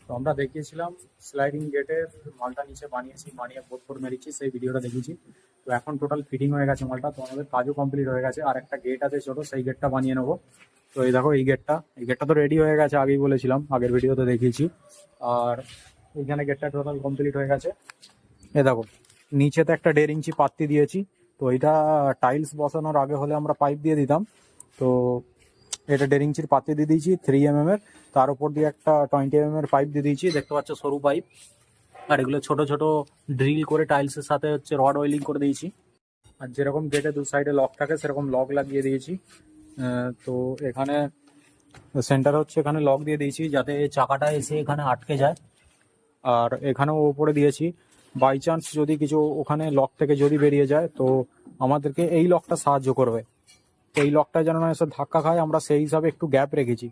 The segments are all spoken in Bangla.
তো আমরা দেখিয়েছিলাম স্লাইডিং গেটের মালটা নিচে বানিয়ে বোর্ড মেরেছি, সেই ভিডিওটা দেখেছি। তো এখন টোটাল ফিটিং হয়ে গেছে মালটা, তো আমাদের কাজও কমপ্লিট হয়ে গেছে। আর একটা গেট আছে ছোটো, সেই গেটটা বানিয়ে নেবো। তো এই দেখো এই গেটটা তো রেডি হয়ে গেছে, আগেই বলেছিলাম, আগের ভিডিওতে দেখিয়েছি। আর এইখানে গেটটা টোটাল কমপ্লিট হয়ে গেছে। এ দেখো নিচেতে একটা 1.5 ইঞ্চি পাত্তি দিয়েছি। তো এটা টাইলস বসানোর আগে হলে আমরা পাইপ দিয়ে দিতাম। তো এটা 1.5 ইঞ্চির পাত্তি দিয়ে দিয়েছি 3 mm এর, তার উপর দিয়ে একটা 20 mm এর পাইপ দিয়ে দিয়েছি, দেখতে পাচ্ছ সরু পাইপ। আর এগুলো ছোট ছোট ড্রিল করে টাইলসের সাথে হচ্ছে রড ওয়েল্ডিং করে দিয়েছি। আর যেরকম গেটে দু সাইডে লক থাকে সেরকম লক লাগিয়ে দিয়েছি। তো এখানে সেন্টার হচ্ছে, এখানে লক দিয়ে দিয়েছি যাতে চাকাটা এসে এখানে আটকে যায়। আর এখানেও ওপরে দিয়েছি, বাই চান্স যদি কিছু ওখানে লক থেকে যদি বেরিয়ে যায় তো আমাদেরকে এই লকটা সাহায্য করবে। এই লকটা যেন না এসে ধাক্কা খায়, আমরা সেই হিসাবে একটু গ্যাপ রেখেছি।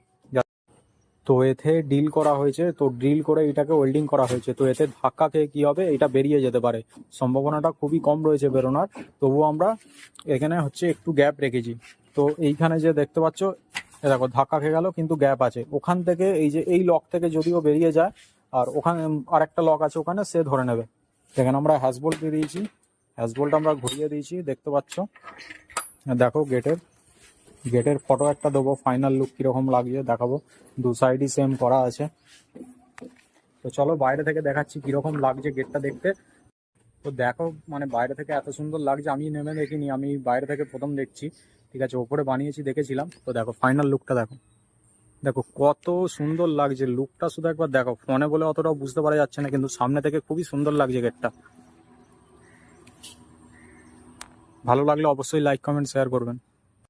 তো এতে ড্রিল করা হয়েছে, তো ড্রিল করে এটাকে ওয়েল্ডিং করা হয়েছে। তো এতে ধাক্কা খেয়ে কি হবে, এটা বেরিয়ে যেতে পারে, সম্ভাবনাটা খুবই কম রয়েছে বেরোনোর। তবুও আমরা এখানে হচ্ছে একটু গ্যাপ রেখেছি। তো এইখানে যে দেখতে পাচ্ছ, দেখো ধাক্কা খেয়ে গেল কিন্তু গ্যাপ আছে ওখান থেকে, এই যে এই লক থেকে যদিও বেরিয়ে যায়, আর ওখানে আরেকটা লক আছে ওখানে, সে ধরে নেবে। এখানে আমরা হ্যাশবোল্ট দিয়ে দিয়েছি, হ্যাশবোল্ট আমরা ঘুরিয়ে দিয়েছি, দেখতে পাচ্ছ। দেখো গেটের ফটো একটা দেবো, ফাইনাল লুক কিরকম লাগছে দেখাবো। দু সাইডই সেম করা আছে। তো চলো বাইরে থেকে দেখাচ্ছি কিরকম লাগছে গেটটা দেখতে। তো দেখো মানে বাইরে থেকে এত সুন্দর লাগছে, আমি নেমে দেখিনি, আমি বাইরে থেকে প্রথম দেখছি। ঠিক আছে, ওপরে বানিয়েছি দেখেছিলাম। তো দেখো ফাইনাল লুকটা দেখো, দেখো কত সুন্দর লাগছে লুকটা, শুধু একবার দেখো। ফোনে বলে অতটাও বুঝতে পারা যাচ্ছে না, কিন্তু সামনে থেকে খুবই সুন্দর লাগছে গেটটা। ভালো লাগলে অবশ্যই লাইক কমেন্ট শেয়ার করবেন।